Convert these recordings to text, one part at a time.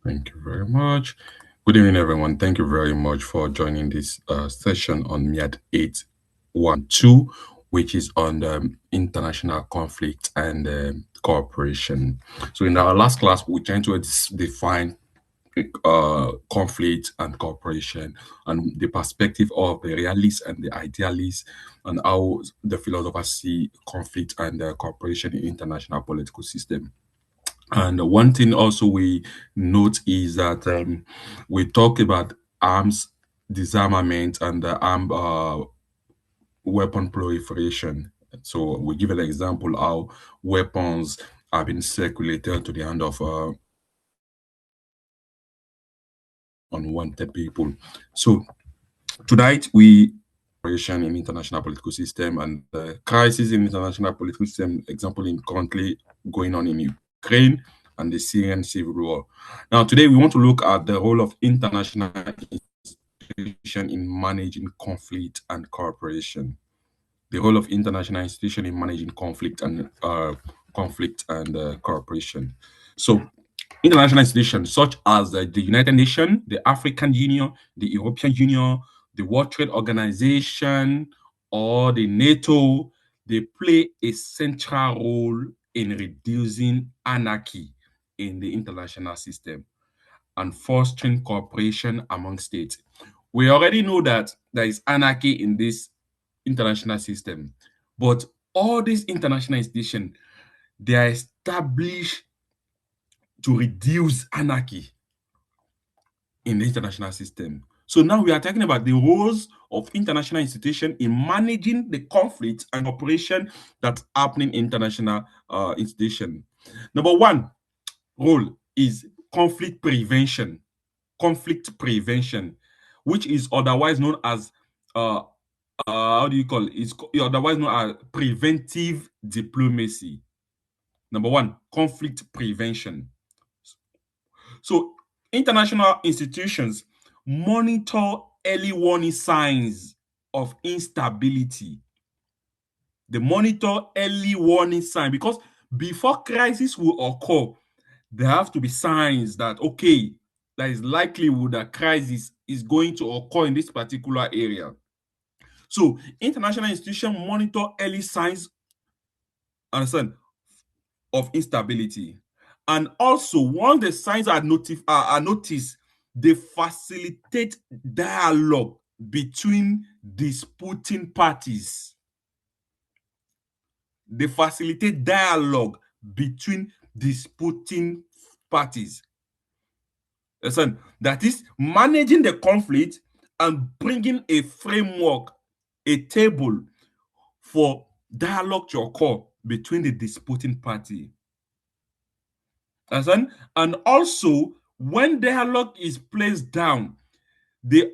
Thank you very much. Good evening, everyone. Thank you very much for joining this session on MIAD 812, which is on international conflict and cooperation. So, in our last class, we trying to define conflict and cooperation and the perspective of the realists and the idealists and how the philosophers see conflict and cooperation in international political system. And one thing also we note is that we talk about arms disarmament and armed weapon proliferation. So we give an example how weapons have been circulated to the hand of unwanted people. So tonight we operation in international political system and the crisis in international political system, example in currently going on in Ukraine and the Syrian civil war. Now, today we want to look at the role of international institution in managing conflict and cooperation. The role of international institution in managing conflict and cooperation. So, international institutions such as the United Nations, the African Union, the European Union, the World Trade Organization, or the NATO, they play a central role in reducing anarchy in the international system and fostering cooperation among states. We already know that there is anarchy in this international system, but all these international institutions they are established to reduce anarchy in the international system. So now we are talking about the roles of international institutions in managing the conflict and operation that's happening in international institution. Number one role is conflict prevention. Conflict prevention, which is otherwise known as how do you call it? It's otherwise known as preventive diplomacy. Number one, conflict prevention. So, international institutions monitor early warning signs of instability. They monitor early warning signs because before crisis will occur, there have to be signs that, okay, there is likelihood that crisis is going to occur in this particular area. So, international institutions monitor early signs, understand, of instability. And also, once the signs are noticed, they facilitate dialogue between disputing parties. They facilitate dialogue between disputing parties. Listen, that is managing the conflict and bringing a framework, a table for dialogue to occur between the disputing party. Understand? And also, when dialogue is placed down, they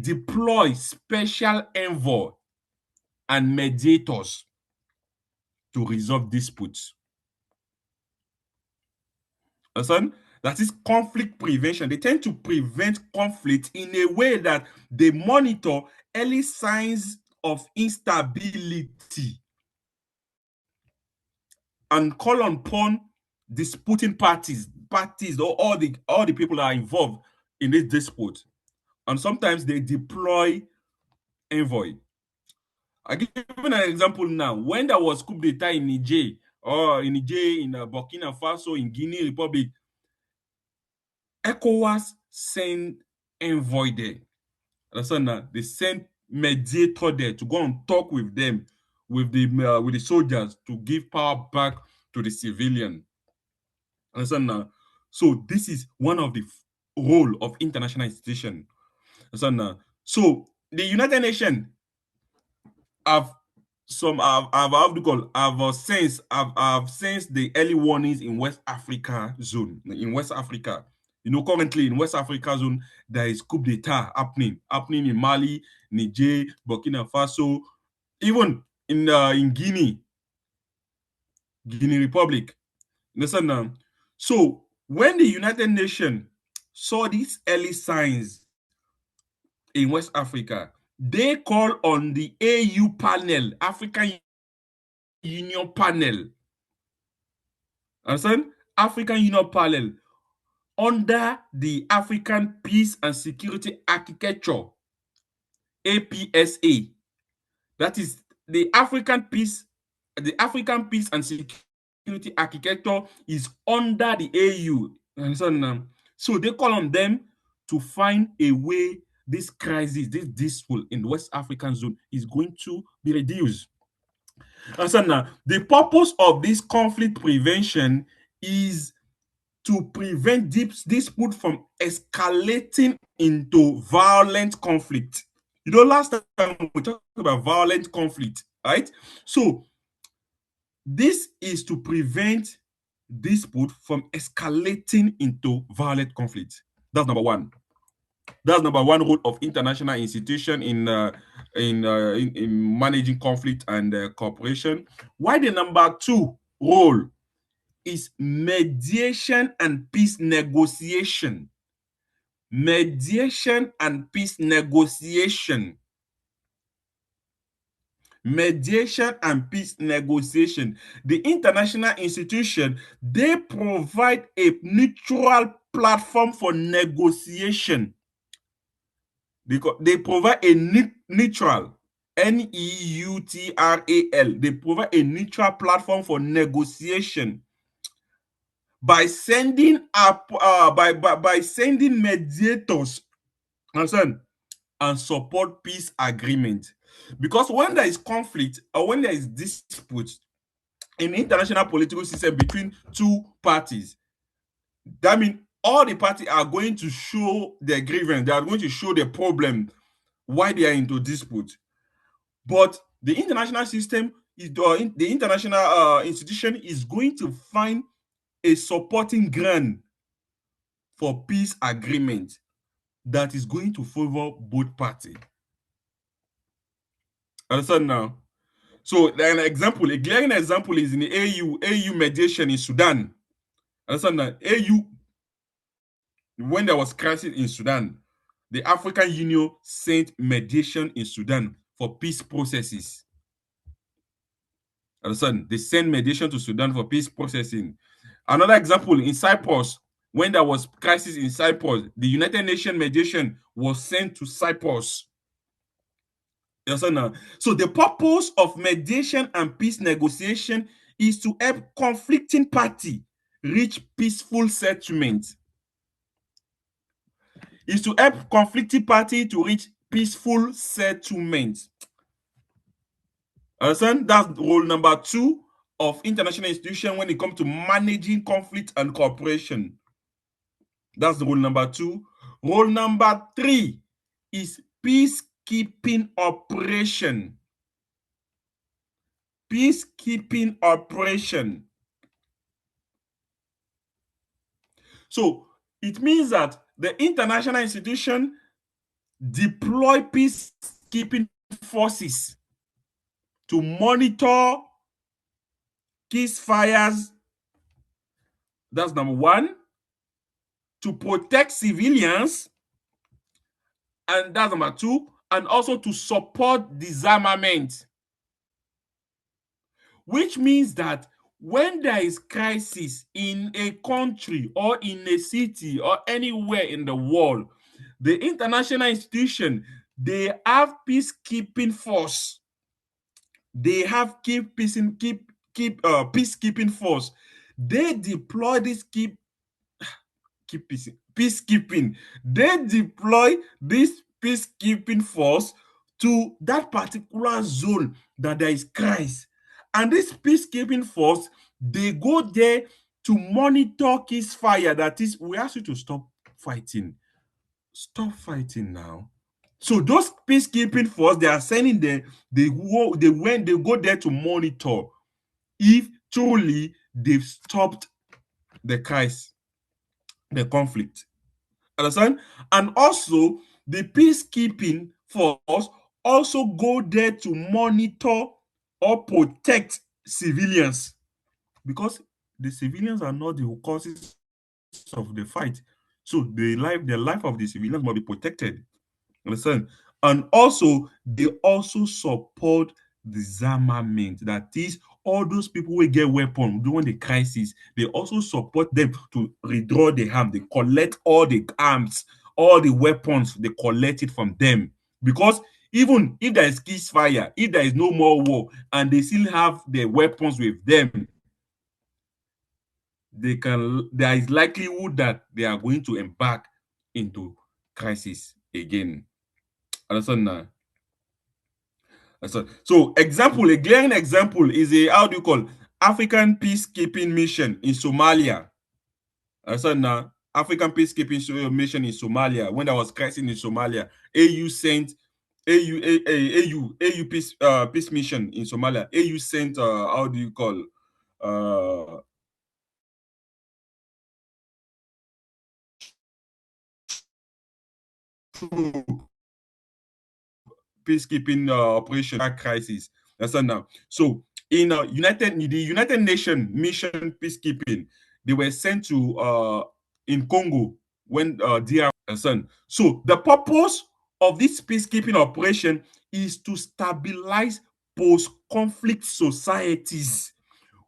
deploy special envoy and mediators to resolve disputes. Understand? That is conflict prevention. They tend to prevent conflict in a way that they monitor early signs of instability and call upon disputing parties or all the people that are involved in this dispute. And sometimes they deploy envoy. I give an example now. When there was coup d'etat in Niger, or in Burkina Faso, in Guinea Republic, ECOWAS sent envoy there. Understand that they sent mediator there to go and talk with them, with the soldiers to give power back to the civilian. Understand now? So this is one of the role of international institution. Understand now? So the United Nations have have sensed the early warnings in West Africa zone. In West Africa, currently in West Africa zone, there is coup d'etat happening in Mali, Niger, Burkina Faso, even in Guinea Republic. Understand now? So when the United Nations saw these early signs in West Africa, they call on the AU panel, African Union panel. Understand? African Union panel under the African Peace and Security Architecture, APSA. That is the African Peace and Security Architecture is under the AU. So they call on them to find a way this crisis, this dispute in the West African zone is going to be reduced. And so now the purpose of this conflict prevention is to prevent dispute from escalating into violent conflict. Last time we talked about violent conflict, right? So this is to prevent dispute from escalating into violent conflict. That's number one. That's number one role of international institution in managing conflict and cooperation. Why the number two role is mediation and peace negotiation. Mediation and peace negotiation. Mediation and peace negotiation. The international institution, they provide a neutral platform for negotiation. They provide a neutral, neutral. They provide a neutral platform for negotiation by sending by sending mediators, understand, and support peace agreement. Because when there is conflict or when there is dispute in the international political system between two parties, that means all the parties are going to show their grievance, they are going to show the problem why they are into dispute. But the international system is the international institution is going to find a supporting ground for peace agreement that is going to favor both parties. Understand now? So an example, a glaring example is in the AU mediation in Sudan. Understand that AU, when there was crisis in Sudan, the African Union sent mediation in Sudan for peace processes. Understand? They sent mediation to Sudan for peace processing. Another example in Cyprus, when there was crisis in Cyprus, the United Nations mediation was sent to Cyprus. You understand now? So the purpose of mediation and peace negotiation is to help conflicting party reach peaceful settlement. Is to help conflicting party to reach peaceful settlement. Understand? That's role number two of international institution when it comes to managing conflict and cooperation. That's the role number two. Role number three is peacekeeping operation. Peacekeeping operation. So it means that the international institution deploy peacekeeping forces to monitor ceasefires. That's number one. To protect civilians, and that's number two, and also to support disarmament. Which means that when there is crisis in a country or in a city or anywhere in the world, the international institution, they have peacekeeping force. They have peacekeeping force. They deploy this peacekeeping. They deploy this peacekeeping force to that particular zone that there is crisis. And this peacekeeping force, they go there to monitor ceasefire. That is, we ask you to stop fighting. Stop fighting now. So those peacekeeping force, they are sending them, they go there to monitor if truly they've stopped the crisis, the conflict. Understand? And also, the peacekeeping force also go there to monitor or protect civilians, because the civilians are not the causes of the fight. So the life of the civilians must be protected. Understand? And also, they also support disarmament, that is, all those people will get weapons during the crisis. They also support them to withdraw the arm. They collect all the arms, all the weapons. They collect it from them because even if there is ceasefire, if there is no more war, and they still have the weapons with them, they can. There is likelihood that they are going to embark into crisis again. Understand now? So example, a glaring example is a how do you call African peacekeeping mission in Somalia. Understand now? African peacekeeping mission in Somalia. When there was crisis in Somalia, AU sent AU peace mission in Somalia. AU sent how do you call uh peacekeeping operation crisis. Understand now? So in the United Nations mission peacekeeping, they were sent to in Congo when DR son. So the purpose of this peacekeeping operation is to stabilize post-conflict societies,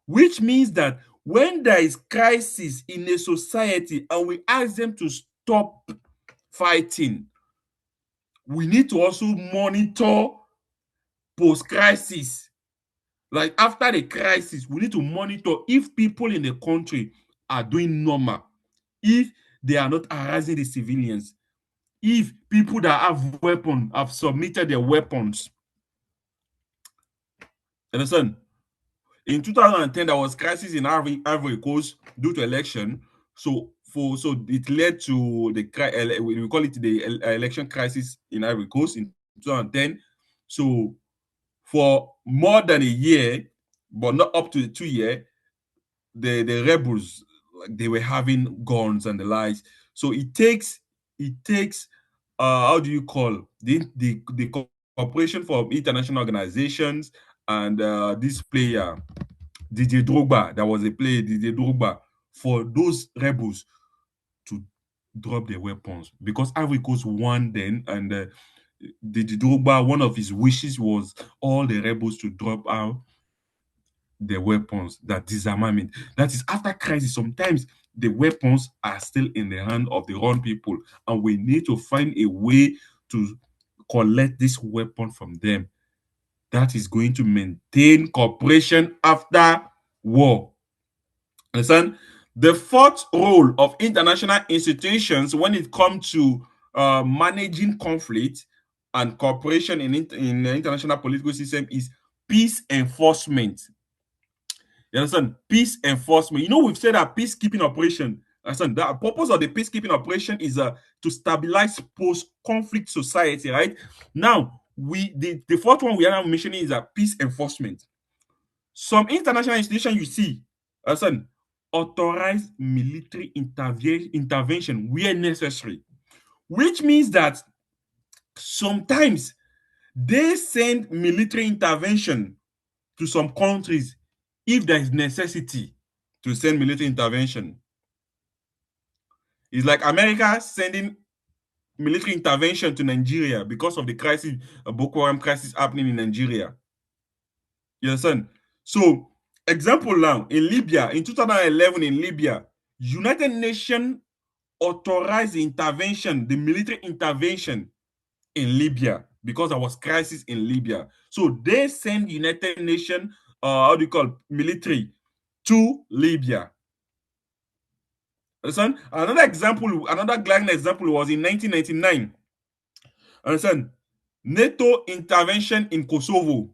which means that when there is crisis in a society and we ask them to stop fighting, we need to also monitor post-crisis. Like after the crisis, we need to monitor if people in the country are doing normal, if they are not harassing the civilians, if people that have weapons have submitted their weapons. Understand? In 2010, there was crisis in Ivory Coast due to election. So it led to we call it the election crisis in Ivory Coast in 2010. So for more than a year, but not up to 2 years, the rebels, like, they were having guns and the likes. So it takes how do you call the cooperation from international organizations and this player DJ Drogba, that was a player DJ Drogba, for those rebels to drop their weapons because Ivory Coast won then, and DJ Drogba, one of his wishes was all the rebels to drop out their weapons, that disarmament. That is after crisis. Sometimes the weapons are still in the hand of the wrong people, and we need to find a way to collect this weapon from them. That is going to maintain cooperation after war. Understand? The fourth role of international institutions when it comes to managing conflict and cooperation in the international political system is peace enforcement. You understand? Peace enforcement. You know, we've said that peacekeeping operation. Understand? The purpose of the peacekeeping operation is to stabilize post-conflict society, right? Now, the fourth one we are now mentioning is peace enforcement. Some international institutions you see, understand, authorize military intervention where necessary, which means that sometimes they send military intervention to some countries if there is necessity to send military intervention. It's like America sending military intervention to Nigeria because of the crisis, Boko Haram crisis happening in Nigeria. You understand? So, example now, in Libya, in 2011 in Libya, United Nations authorized the intervention, the military intervention in Libya because there was crisis in Libya. So they send United Nations, how do you call, military to Libya. Understand? Another example, another glaring example was in 1999. Understand? NATO intervention in Kosovo.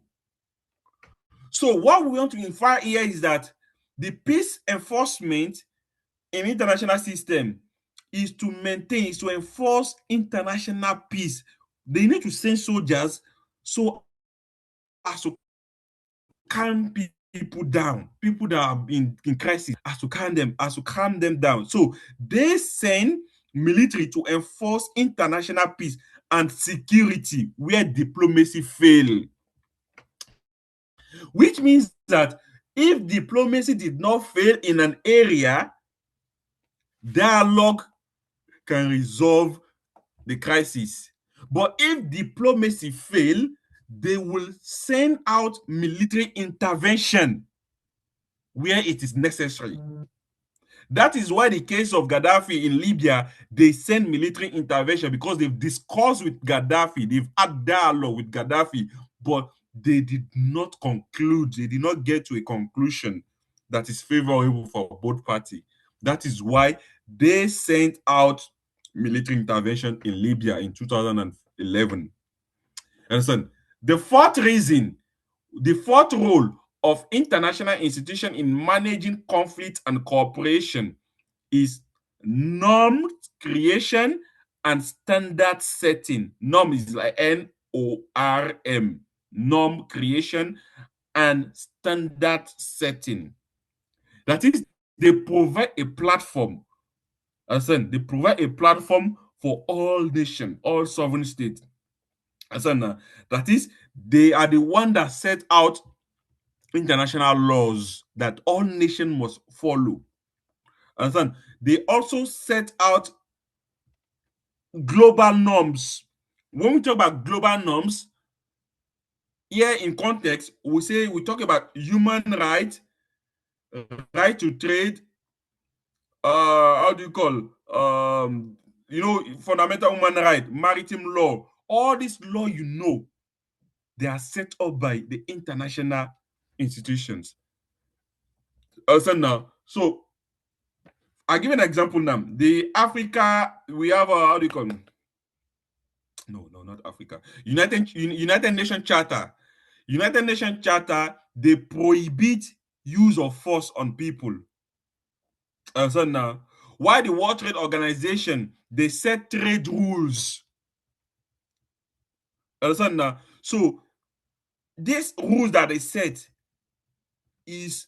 So what we want to infer here is that the peace enforcement in international system is to maintain, is to enforce international peace. They need to send soldiers so as to calm people down, people that are in crisis, as to calm them down. So they send military to enforce international peace and security where diplomacy fail. Which means that if diplomacy did not fail in an area, dialogue can resolve the crisis. But if diplomacy fail, they will send out military intervention where it is necessary. That is why the case of Gaddafi in Libya, they send military intervention because they've discussed with Gaddafi, they've had dialogue with Gaddafi, but they did not conclude, they did not get to a conclusion that is favorable for both parties. That is why they sent out military intervention in Libya in 2011. Understand? The fourth reason, the fourth role of international institution in managing conflict and cooperation is norm creation and standard setting. Norm is like NORM, norm creation and standard setting. That is, they provide a platform. They provide a platform for all nations, all sovereign states. That is, they are the one that set out international laws that all nations must follow. Understand? They also set out global norms. When we talk about global norms, here in context, we talk about human rights, right to trade, how do you call fundamental human right, maritime law, all this law, they are set up by the international institutions. Now, so I'll give an example now. The Africa, we have how do you call it? No, not Africa. United Nations Charter. United Nations Charter, they prohibit use of force on people. Now, why the World Trade Organization, they set trade rules. Now, so these rules that they set is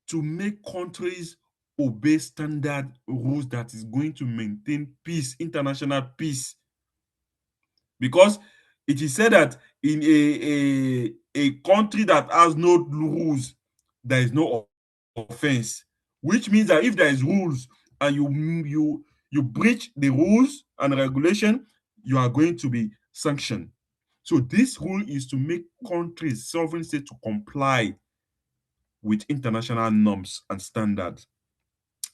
to make countries obey standard rules that is going to maintain peace, international peace. Because it is said that in a country that has no rules, there is no offense, which means that if there is rules and you breach the rules and regulation, you are going to be sanctioned. So this rule is to make countries, sovereign states, to comply with international norms and standards.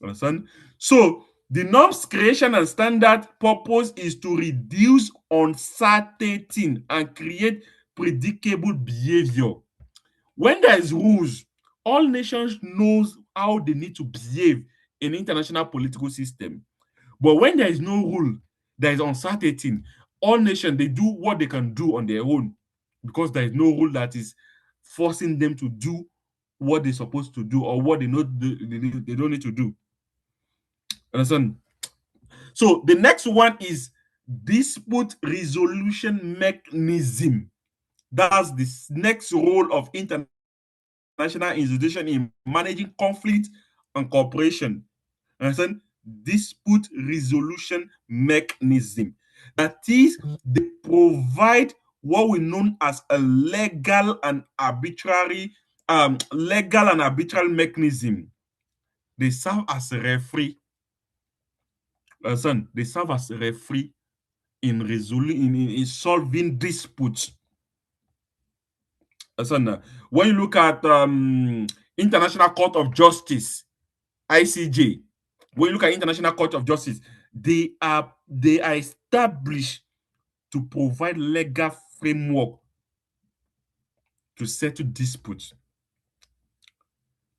Understand? So the norms creation and standard purpose is to reduce uncertainty and create predictable behavior. When there is rules, all nations knows how they need to behave in international political system. But when there is no rule, there is uncertainty. All nations, they do what they can do on their own because there is no rule that is forcing them to do what they're supposed to do or what they don't need to do. Understand? So the next one is dispute resolution mechanism. That's the next role of international institution in managing conflict and cooperation. Understand? Dispute resolution mechanism. That is, they provide what we know as a legal and arbitrary mechanism. They serve as a referee. They serve as a referee in solving disputes. When you look at International Court of Justice, ICJ, when you look at International Court of Justice, they are established to provide legal framework to settle disputes.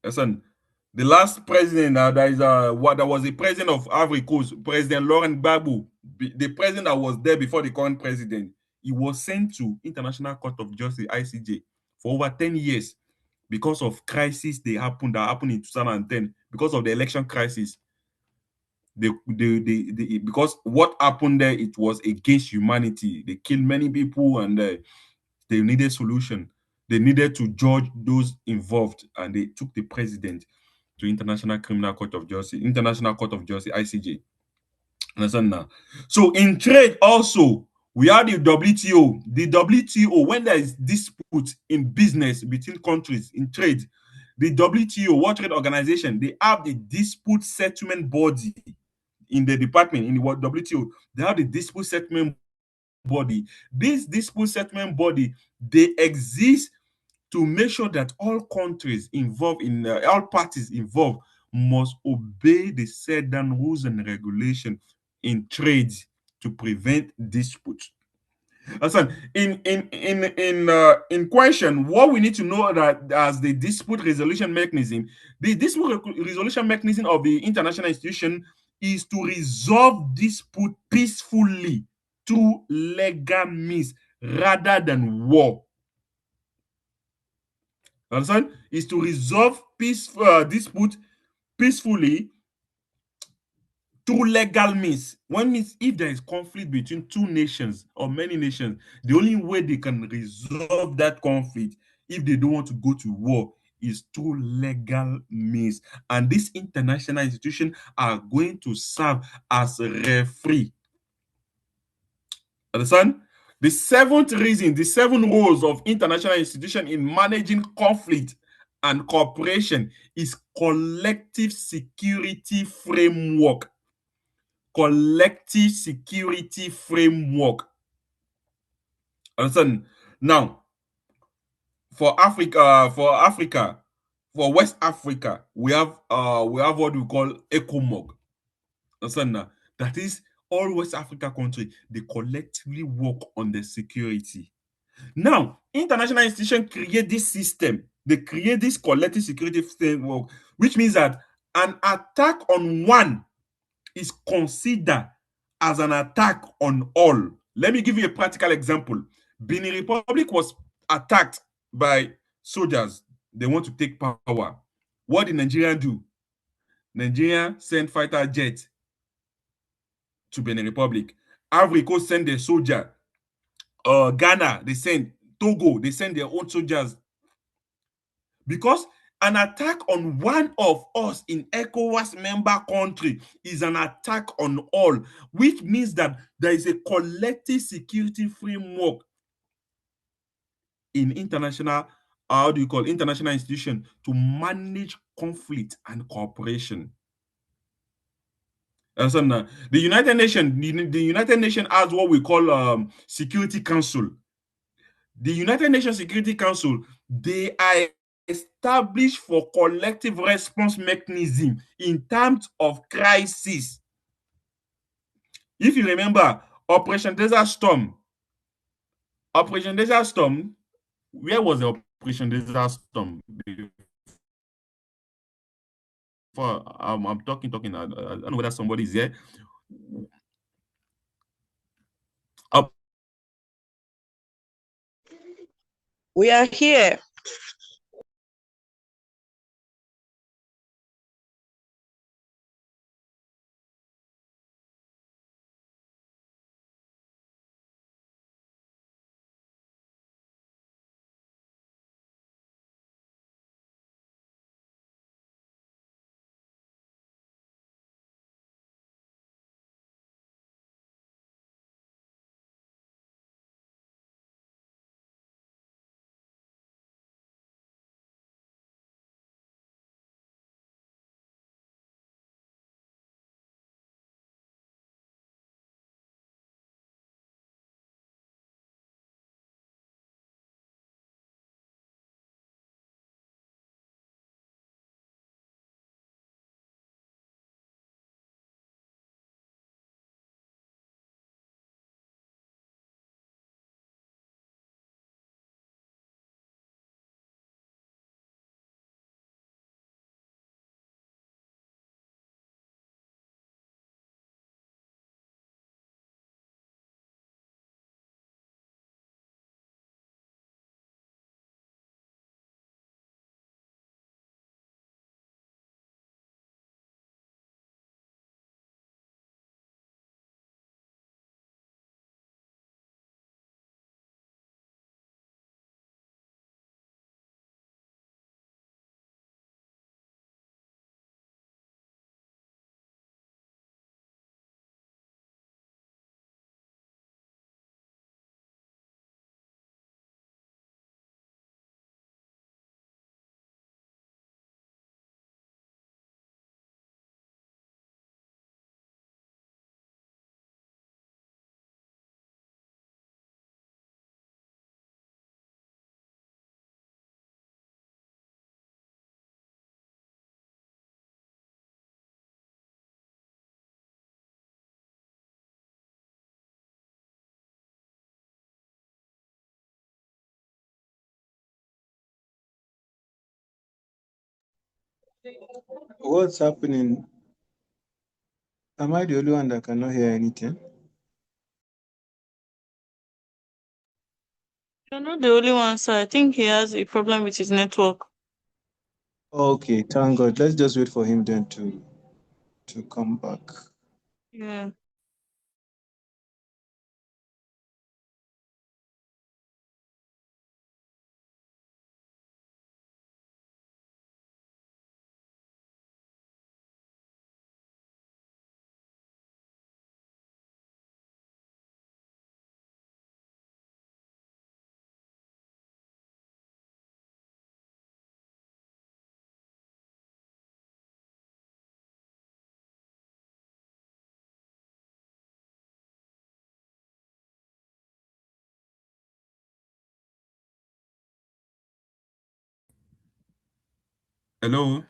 The last president there was a president of Ivory Coast, President Laurent Gbagbo, the president that was there before the current president. He was sent to International Court of Justice, ICJ, for over 10 years because of crisis that happened in 2010 because of the election crisis. Because what happened there, it was against humanity. They killed many people and they needed solution. They needed to judge those involved, and they took the president to International Court of Justice, ICJ. Understand now? So in trade also, we have the WTO. The WTO, when there is dispute in business between countries in trade, the WTO, World Trade Organization, they have the dispute settlement body in the department, in the WTO. They have the dispute settlement body. This dispute settlement body, they exist to make sure that all countries involved in all parties involved must obey the set down rules and regulations in trade to prevent disputes. Listen, in question, what we need to know that as the dispute resolution mechanism, the dispute resolution mechanism of the international institution is to resolve dispute peacefully through legal means rather than war. Understand? Is to resolve dispute peacefully through legal means. One means if there is conflict between two nations or many nations, the only way they can resolve that conflict if they don't want to go to war is through legal means. And these international institutions are going to serve as a referee. Understand? The seventh reason, the seven roles of international institution in managing conflict and cooperation is collective security framework. Collective security framework. Understand? Now, for West Africa, we have what we call ECOMOG. Understand now? That is all West Africa countries, they collectively work on the security. Now, international institutions create this system. They create this collective security framework, which means that an attack on one is considered as an attack on all. Let me give you a practical example. Benin Republic was attacked by soldiers. They want to take power. What did Nigeria do? Nigeria sent fighter jets to Benin Republic. Ivory Coast sent their soldier. Ghana, they sent. Togo, they send their own soldiers. Because an attack on one of us in ECOWAS member country is an attack on all, which means that there is a collective security framework in international, how do you call international institution to manage conflict and cooperation. So now, the United Nations has what we call Security Council. The United Nations Security Council, they are established for collective response mechanism in times of crisis. If you remember, Operation Desert Storm, where was the Operation Desert Storm? Before I'm talking, I don't know whether somebody's here. We are here. What's happening? Am I the only one that cannot hear anything? You're not the only one, sir. I think he has a problem with his network. Okay, thank God. Let's just wait for him then to come back. Yeah. Hello?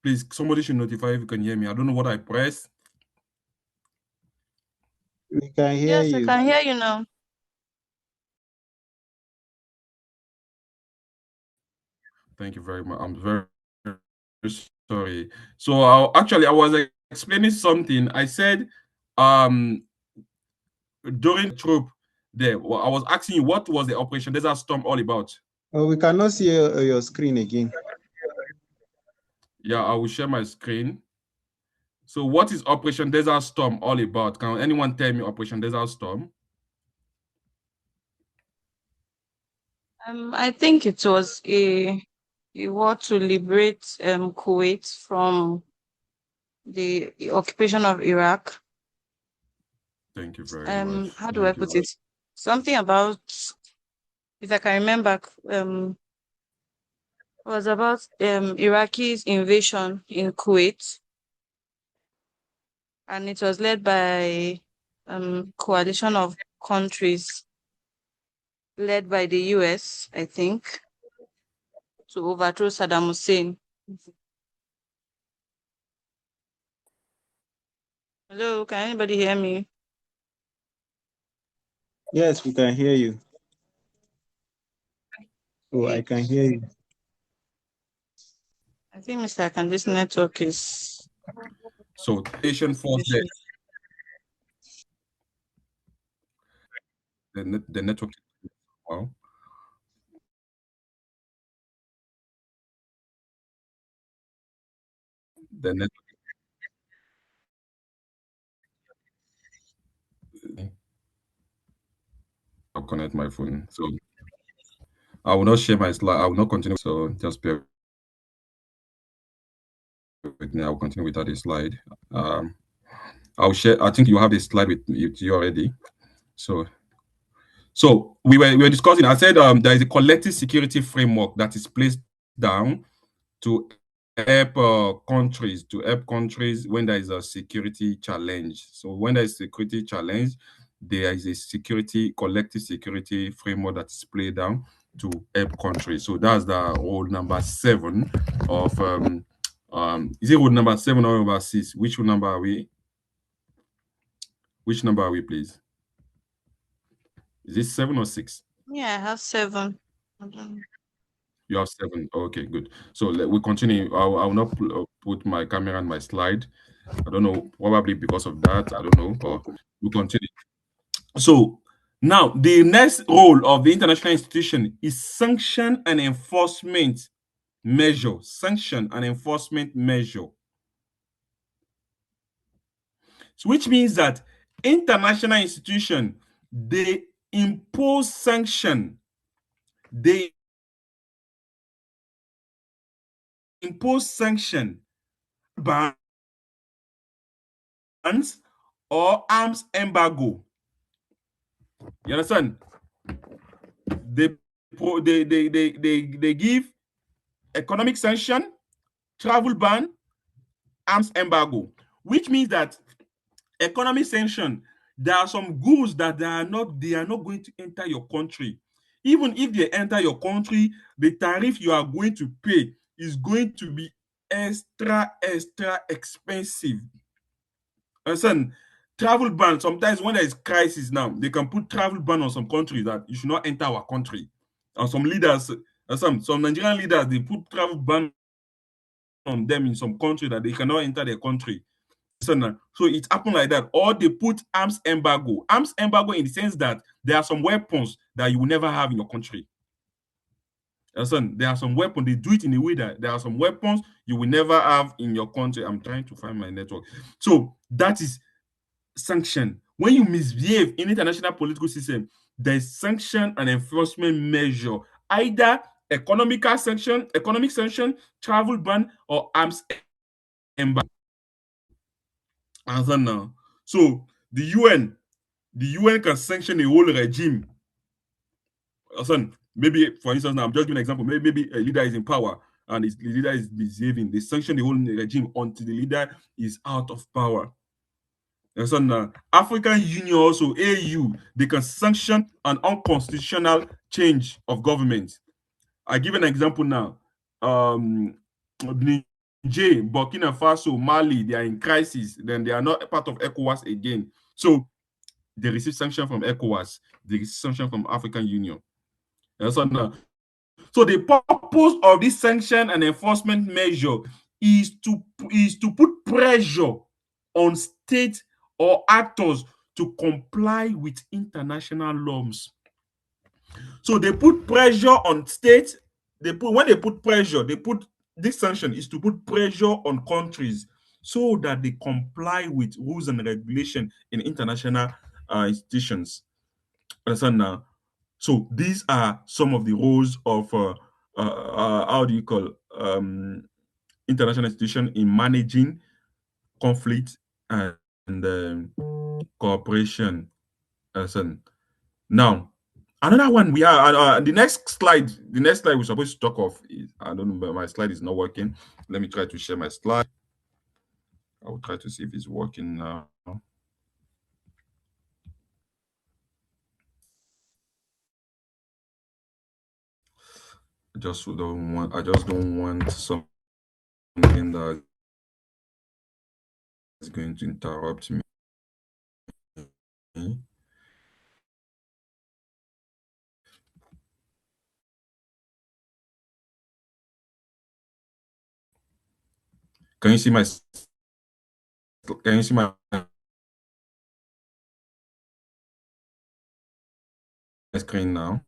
Please, somebody should notify if you can hear me. I don't know what I pressed. We can hear Yes, I you. can hear you now. Thank you very much. I'm very, very sorry. So I was explaining something. I said during the troop there, I was asking you what was the Operation Desert Storm all about? Oh, we cannot see your screen again. Yeah, I will share my screen. So what is Operation Desert Storm all about? Can anyone tell me Operation Desert Storm? I think it was a war to liberate Kuwait from the occupation of Iraq. Thank you very much. How do I Thank you. put it? Something about, if I can remember, was about Iraqi's invasion in Kuwait, and it was led by coalition of countries led by the US, I think, to overthrow Saddam Hussein. Hello, can anybody hear me? Yes, we can hear you. Oh, I can hear you. I think Mr. Akanji's network is So Asian force there, issues. the network. Well, the network. I'll connect my phone. So I will not share my slide. I will not continue. So just bear with me. I will continue without a slide. I'll share. I think you have the slide with you already. So we were discussing. I said there is a collective security framework that is placed down to help countries when there is a security challenge. So when there is security challenge, there is a collective security framework that is played down to help countries. So that's the rule number 7 of is it rule number 7 or number 6? Which number are we? Which number are we, please? Is it 7 or 6? Yeah, I have 7. Mhm. You have 7. Okay, good. So we continue. I will not put my camera on my slide. I don't know, probably because of that. I don't know, but we continue. So now the next role of the international institution is sanction and enforcement measure. Sanction and enforcement measure. So which means that international institution they impose sanction. They impose sanction bans or arms embargo. You understand? They give economic sanction, travel ban, arms embargo, which means that economic sanction, there are some goods that they are not going to enter your country. Even if they enter your country, the tariff you are going to pay is going to be extra expensive. Understand? Travel ban, sometimes when there is crisis now, they can put travel ban on some countries that you should not enter our country. And some leaders Some Nigerian leaders, they put travel ban on them in some country that they cannot enter their country. So it happened like that. Or they put arms embargo. Arms embargo in the sense that there are some weapons that you will never have in your country. There are some weapons. They do it in a way that there are some weapons you will never have in your country. I'm trying to find my network. So that is sanction. When you misbehave in international political system, there is sanction and enforcement measure, either economic sanction, travel ban, or arms embargo. Now, so the UN can sanction a whole regime. Maybe for instance, now I'm just giving an example. Maybe a leader is in power and the leader is misbehaving. They sanction the whole regime until the leader is out of power. Now, African Union also, AU, they can sanction an unconstitutional change of government. I give an example now. Niger, Burkina Faso, Mali, they are in crisis. Then they are not a part of ECOWAS again. So they receive sanction from ECOWAS. They receive sanction from African Union. Now, so the purpose of this sanction and enforcement measure is to put pressure on states or actors to comply with international norms. So they put pressure on states. When they put pressure, this sanction is to put pressure on countries so that they comply with rules and regulation in international institutions. Understand now? So these are some of the roles of how do you call international institution in managing conflict and cooperation. Now, another one we are the next slide we're supposed to talk of is, I don't know, but my slide is not working. Let me try to share my slide. I will try to see if it's working now. I just don't want something that is going to interrupt me. Can you see my screen now?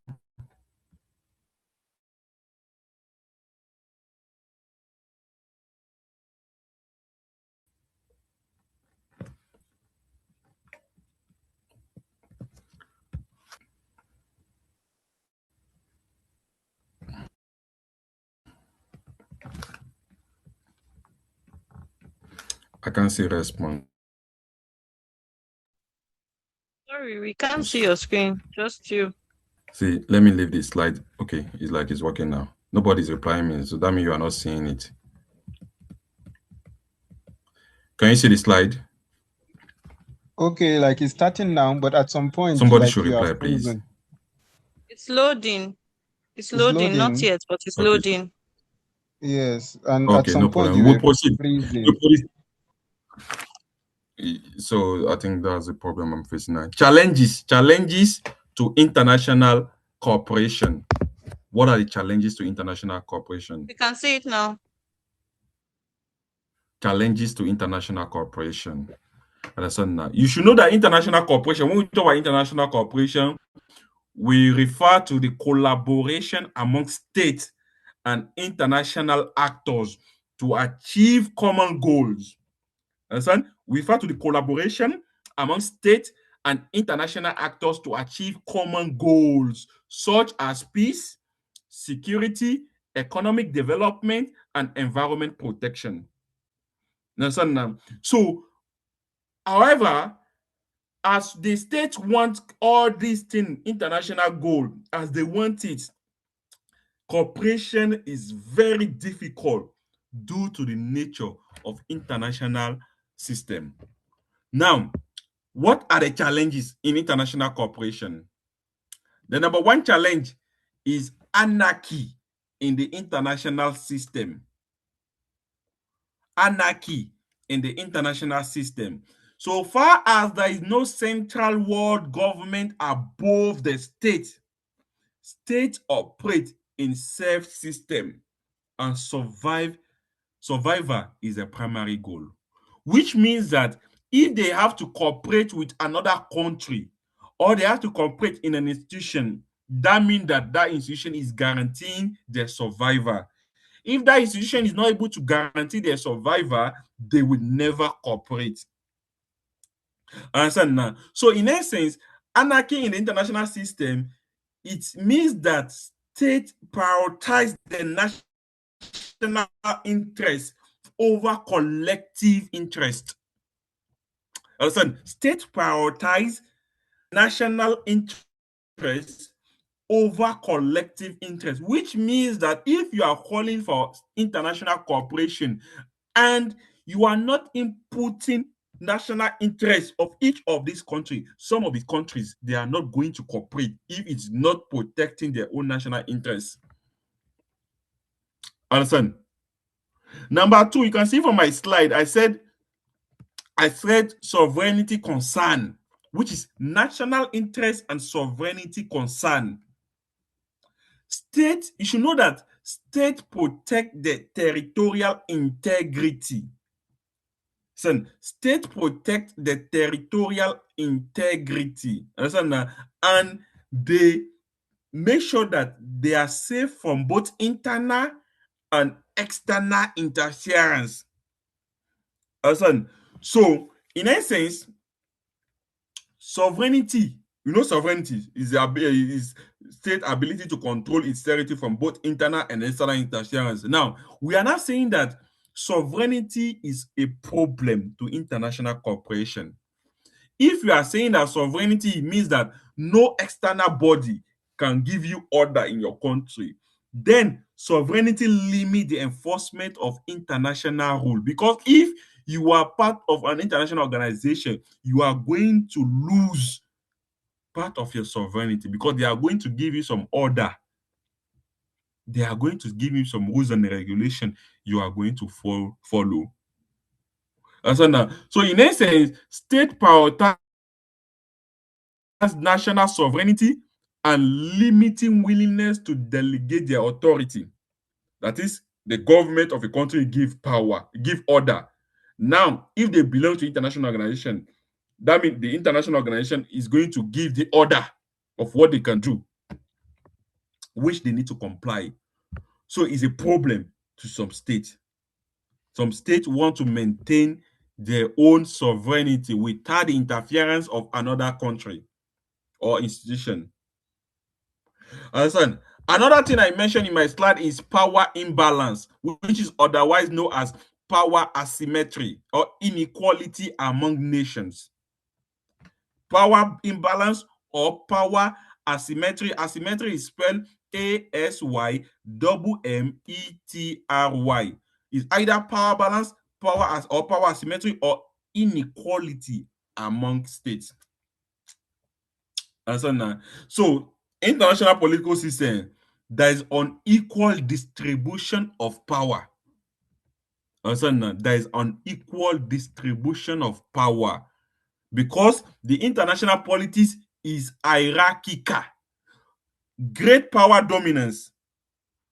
I can't see response. Sorry, we can't see your screen, just you. See, let me leave this slide. Okay, it's like it's working now. Nobody's replying me, so that means you are not seeing it. Can you see the slide? Okay, like it's starting now, but at some point, Somebody like should you reply, are please. frozen. It's loading. It's loading, not yet, but it's Okay. loading. Yes, and Okay, at some no point problem. you We'll were proceed. freezing. So I think that's the problem I'm facing now. Challenges to international cooperation. What are the challenges to international cooperation? You can see it now. Challenges to international cooperation. Understand now. You should know that international cooperation, when we talk about international cooperation, we refer to the collaboration among states and international actors to achieve common goals. Understand? We refer to the collaboration among state and international actors to achieve common goals such as peace, security, economic development, and environment protection. Understand? So, however, as the states want all these things, international goal, as they want it, cooperation is very difficult due to the nature of international system. Now, what are the challenges in international cooperation? The number one challenge is anarchy in the international system. Anarchy in the international system. So far as there is no central world government above the state, states operate in self-system and survivor is a primary goal, which means that if they have to cooperate with another country or they have to cooperate in an institution, that means that that institution is guaranteeing their survivor. If that institution is not able to guarantee their survivor, they will never cooperate. Understand now? So, in essence, anarchy in the international system, it means that state prioritize the national interest over collective interest. Understand? State prioritize national interest over collective interest, which means that if you are calling for international cooperation and you are not inputting national interest of each of these countries, some of the countries, they are not going to cooperate if it's not protecting their own national interests. Understand? Number two, you can see from my slide, I said sovereignty concern, which is national interest and sovereignty concern. State, you should know that state protect the territorial integrity. So, state protect the territorial integrity. Understand that? And they make sure that they are safe from both internal and external interference. Understand? So, in essence, sovereignty, sovereignty is state ability to control its territory from both internal and external interference. Now, we are not saying that sovereignty is a problem to international cooperation. If you are saying that sovereignty means that no external body can give you order in your country, then sovereignty limits the enforcement of international rule. Because if you are part of an international organization, you are going to lose part of your sovereignty because they are going to give you some order. They are going to give you some rules and regulation you are going to follow. So in essence, state prioritize national sovereignty and limiting willingness to delegate their authority. That is, the government of a country give power, give order. Now, if they belong to international organization, that means the international organization is going to give the order of what they can do, which they need to comply. So it's a problem to some states. Some states want to maintain their own sovereignty without the interference of another country or institution. Understand? Another thing I mentioned in my slide is power imbalance, which is otherwise known as power asymmetry or inequality among nations. Power imbalance or power asymmetry. Asymmetry is spelled ASYMMETRY. It's either power balance, or power asymmetry or inequality among states. So, international political system, there is unequal distribution of power. There is unequal distribution of power because the international politics is hierarchical. Great power dominance,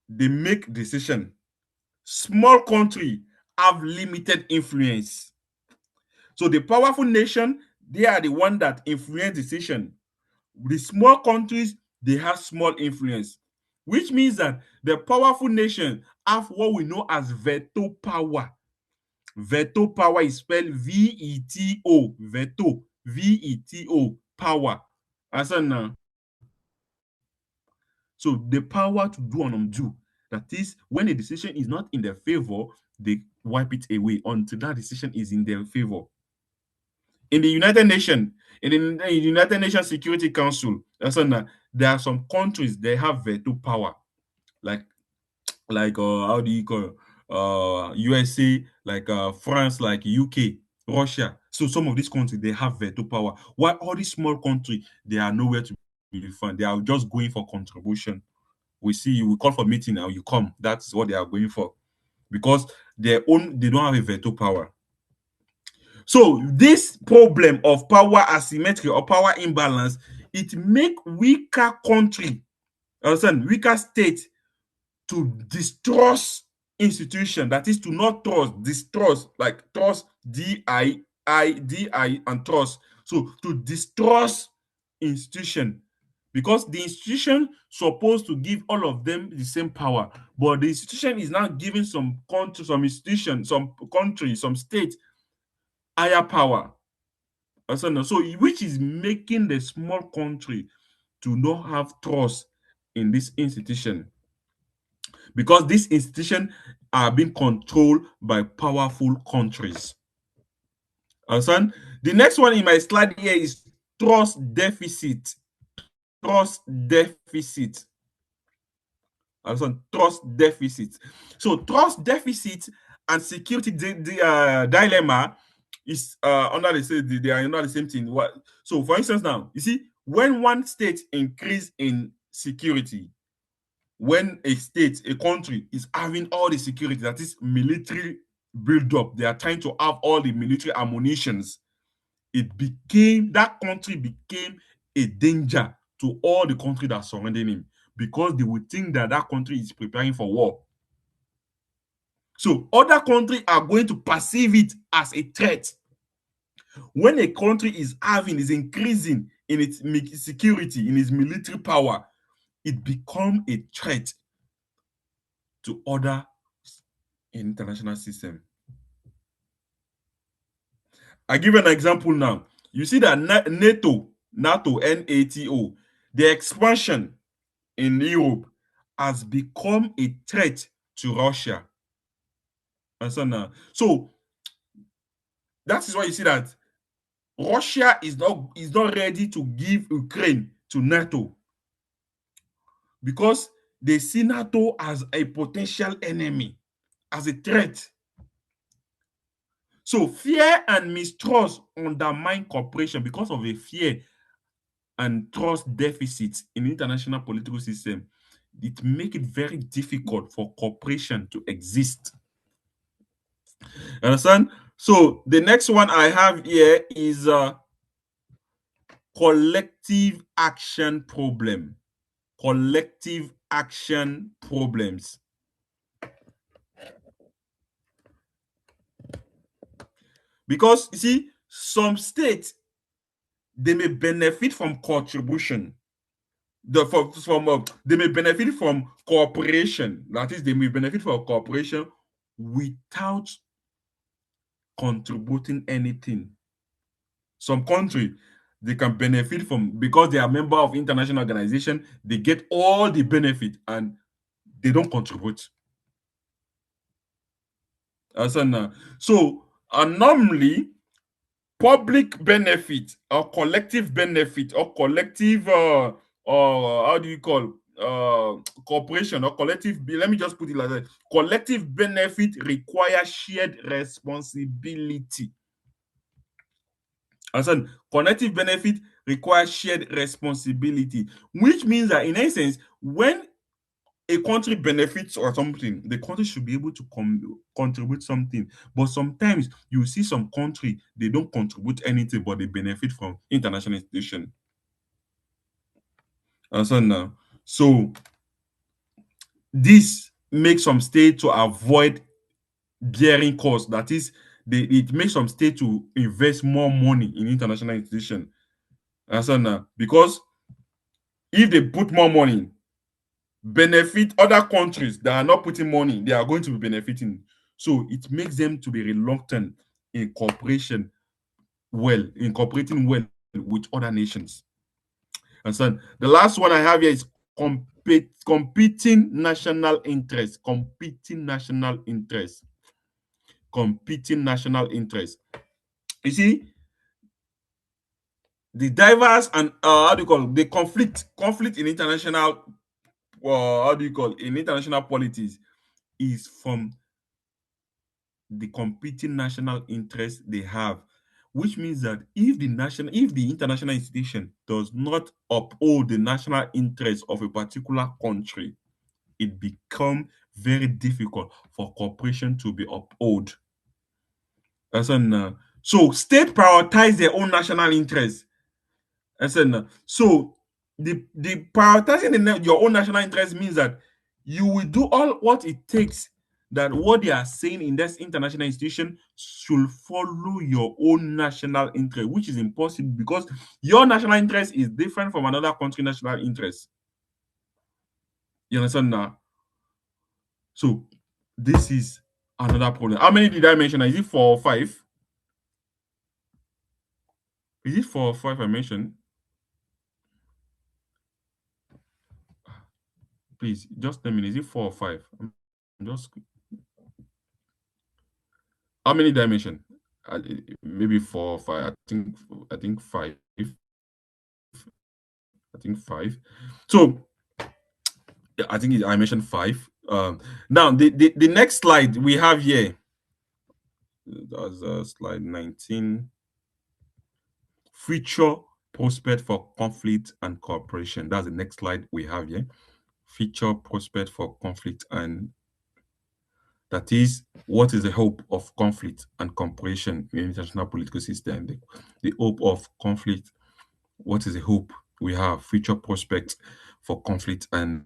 they make decision. Small country have limited influence. So the powerful nation, they are the one that influence decision. The small countries, they have small influence, which means that the powerful nation have what we know as veto power. Veto power is spelled VETO, veto, VETO, power. Now, so the power to do and undo. That is, when a decision is not in their favor, they wipe it away until that decision is in their favor. In the United Nations, in the United Nations Security Council, there are some countries they have veto power, like how do you call it? USA, like France, like UK, Russia. So some of these countries they have veto power. While all these small countries they are nowhere to be found. They are just going for contribution. We see you, we call for meeting now, you come. That's what they are going for because they don't have a veto power. So this problem of power asymmetry or power imbalance, it make weaker country, weaker state to distrust institution, that is to not trust, distrust, like trust, D-I-D-I, and trust. So to distrust institution, because the institution supposed to give all of them the same power, but the institution is now giving some country, some institution, some country, some state higher power. So which is making the small country to not have trust in this institution, because these institutions are being controlled by powerful countries. Understand? The next one in my slide here is trust deficit. Trust deficit. Understand? Trust deficit. So trust deficit and security dilemma is under they are under the same thing. So for instance, now you see, when one state increase in security, when a state, a country is having all the security, that is military build up, they are trying to have all the military ammunitions, that country became a danger to all the countries that surrounding him, because they would think that that country is preparing for war. So other countries are going to perceive it as a threat. When a country is increasing in its security, in its military power, it becomes a threat to other international system. I give an example now. You see that NATO, NATO, the expansion in Europe has become a threat to Russia. And so now, so that is why you see that Russia is not ready to give Ukraine to NATO, because they see NATO as a potential enemy, as a threat. So fear and mistrust undermine cooperation because of a fear and trust deficit in the international political system. It makes it very difficult for cooperation to exist. Understand? So the next one I have here is collective action problem. Collective action problems. Because you see, some states, they may benefit from contribution. They may benefit from cooperation. That is, they may benefit from cooperation without contributing anything. Some country, they can benefit from, because they are member of international organization, they get all the benefit and they don't contribute. So normally, public benefit or collective benefit or collective or how do you call cooperation or collective, let me just put it like that, collective benefit requires shared responsibility. And collective benefit requires shared responsibility, which means that in essence, when a country benefits or something, the country should be able to contribute something. But sometimes you see some country, they don't contribute anything, but they benefit from international institution. So this makes some states to avoid bearing costs. That is, it makes some states to invest more money in international institution. Because if they put more money, benefit other countries that are not putting money, they are going to be benefiting. So it makes them to be reluctant in cooperating well with other nations. And so the last one I have here is competing national interests. Competing national interests. Competing national interests. You see, the diverse and the conflict in international in international politics is from the competing national interests they have, which means that if the international institution does not uphold the national interest of a particular country, it becomes very difficult for cooperation to be upheld. So state prioritize their own national interests. So the prioritizing your own national interest means that you will do all what it takes that what they are saying in this international institution should follow your own national interest, which is impossible because your national interest is different from another country national interest. You understand now? So this is another problem. How many did I mention? Is it 4 or 5? Is it 4 or 5 I mentioned? Please, just tell me, is it 4 or 5? I'm just how many dimension? Maybe 4 or 5. I think 5. I think 5. So I think I mentioned 5. Now the next slide we have here. That's slide 19. Future prospect for conflict and cooperation. That's the next slide we have here. Future prospect for conflict, and that is what is the hope of conflict and cooperation in the international political system. The hope of conflict. What is the hope we have? Future prospects for conflict and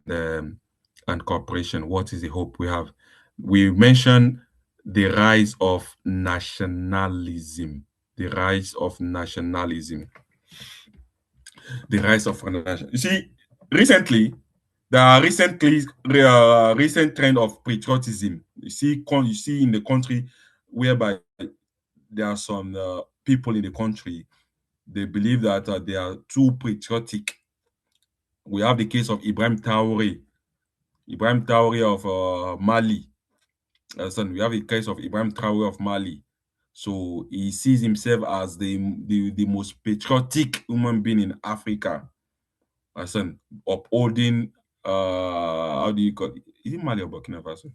cooperation. What is the hope we have? We mentioned the rise of nationalism. The rise of nationalism. The rise of nationalism. You see, recently there are recent trend of patriotism. You see in the country whereby there are some people in the country, they believe that they are too patriotic. We have the case of Ibrahim Traore of Mali. We have the case of Ibrahim Traore of Mali. So he sees himself as the most patriotic human being in Africa. Upholding how do you call it? Is it Mali or Burkina Faso?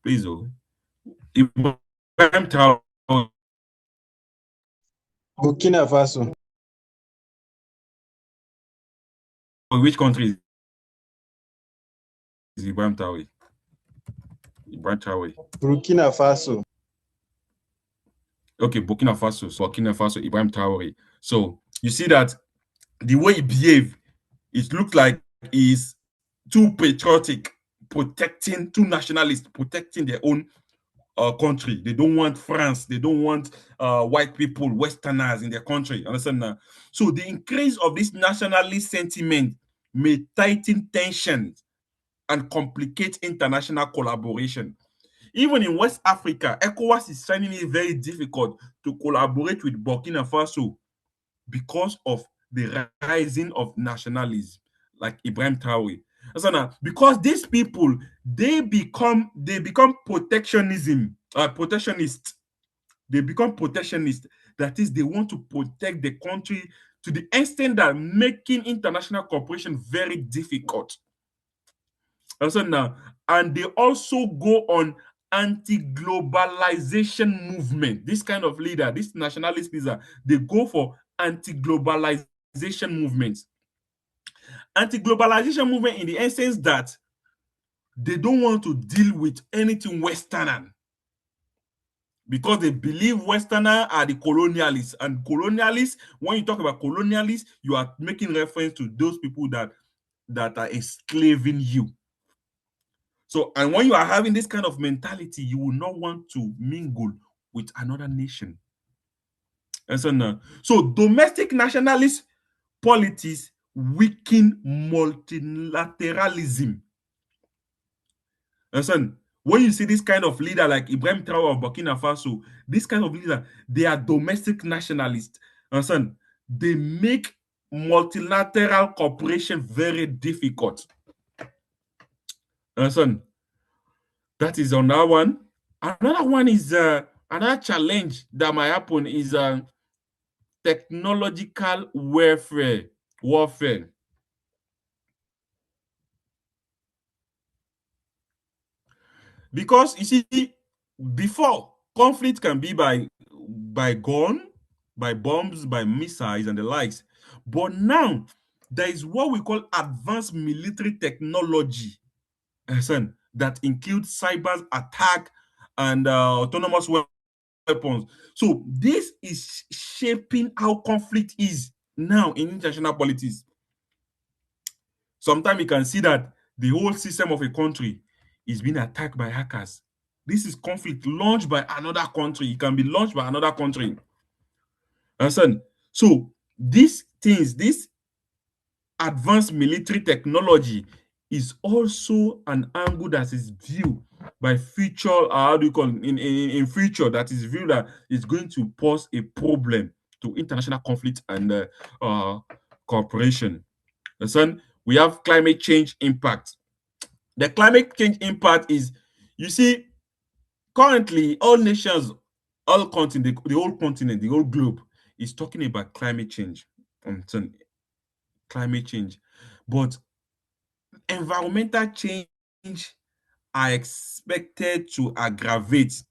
Please, oh, Ibrahim Traore. Burkina Faso. Which country is Ibrahim Traore? Ibrahim Traore. Burkina Faso. Okay, Burkina Faso. So Burkina Faso, Ibrahim Traore. So you see that the way he behaved, it looks like he's too patriotic, too nationalist, protecting their own country. They don't want France. They don't want white people, Westerners in their country. Understand now? So the increase of this nationalist sentiment may tighten tensions and complicate international collaboration. Even in West Africa, ECOWAS is finding it very difficult to collaborate with Burkina Faso because of the rising of nationalism, like Ibrahim Traore. So now, because these people they become protectionist. They become protectionist. That is, they want to protect the country to the extent that making international cooperation very difficult. So now, and they also go on anti-globalization movement. This kind of leader, this nationalist leader, they go for anti-globalization movements. Anti-globalization movement in the essence that they don't want to deal with anything Western because they believe Westerners are the colonialists. And colonialists, when you talk about colonialists, you are making reference to those people that are enslaving you. So, and when you are having this kind of mentality, you will not want to mingle with another nation. And so domestic nationalist politics weaken multilateralism. Listen, when you see this kind of leader like Ibrahim Traore of Burkina Faso, this kind of leader, they are domestic nationalists. Listen, they make multilateral cooperation very difficult. Listen, that is another one. Another one is another challenge that might happen is technological warfare. Because you see, before conflict can be by gun, by bombs, by missiles, and the likes. But now there is what we call advanced military technology, that includes cyber attack and autonomous weapons. So this is shaping how conflict is now in international politics. Sometimes you can see that the whole system of a country is being attacked by hackers. This is conflict launched by another country. It can be launched by another country. Understand? So these things, this advanced military technology is also an angle that is viewed by future, how do you call it, in future, that is viewed that is going to pose a problem to international conflict and cooperation. Listen, we have climate change impact. The climate change impact is, you see, currently all nations, all continent, the whole continent, the whole globe is talking about climate change. Climate change, but environmental change are expected to aggravate.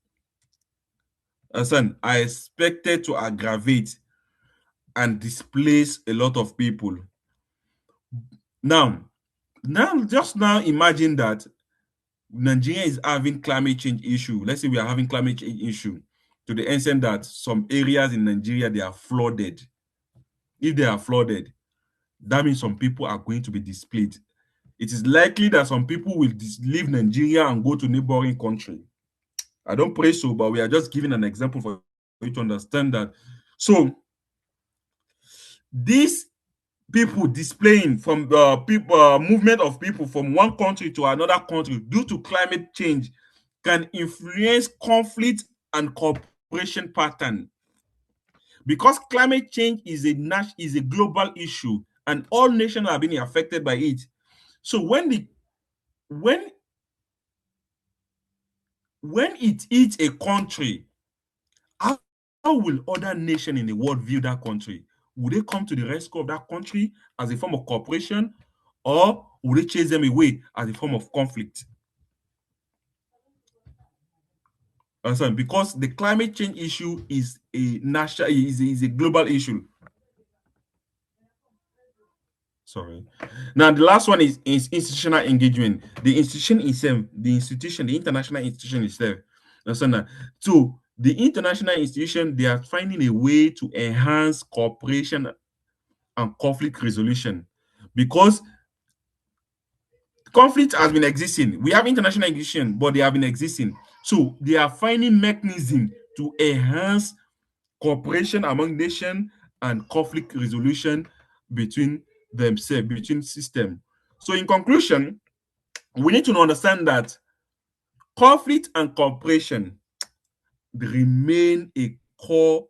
Are expected to aggravate and displace a lot of people. Now, just now imagine that Nigeria is having climate change issue. Let's say we are having climate change issue to the extent that some areas in Nigeria, they are flooded. If they are flooded, that means some people are going to be displaced. It is likely that some people will leave Nigeria and go to neighboring country. I don't pray so, but we are just giving an example for you to understand that. So these people displaying from the people movement of people from one country to another country due to climate change can influence conflict and cooperation pattern, because climate change is a global issue and all nations are being affected by it. So when it hits a country, how will other nations in the world view that country? Will they come to the rescue of that country as a form of cooperation, or will they chase them away as a form of conflict? Understand? Because the climate change issue is a national, is a global issue. Sorry. Now the last one is institutional engagement. The institution itself, the international institution itself. Understand? So the international institution, they are finding a way to enhance cooperation and conflict resolution, because conflict has been existing. We have international institutions, but they have been existing. So they are finding mechanism to enhance cooperation among nations and conflict resolution between themselves, between systems. So in conclusion, we need to understand that conflict and cooperation remain a core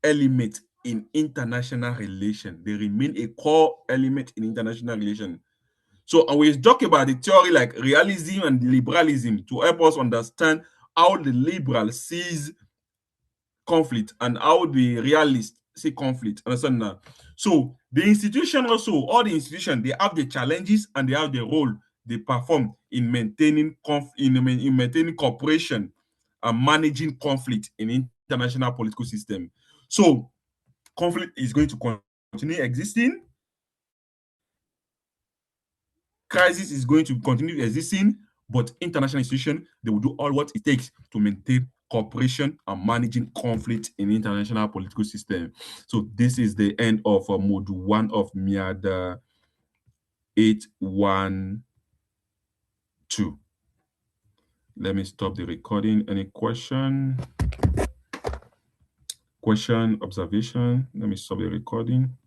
element in international relations. They remain a core element in international relations. So and we talk about the theory like realism and liberalism to help us understand how the liberal sees conflict and how the realist see conflict. Understand now? So the institution also, all the institutions, they have the challenges and they have the role they perform in maintaining in maintaining cooperation and managing conflict in international political system. So conflict is going to continue existing. Crisis is going to continue existing, but international institutions, they will do all what it takes to maintain cooperation and managing conflict in international political system. So this is the end of module 1 of MIAD 812. Let me stop the recording. Any question, observation? Let me stop the recording.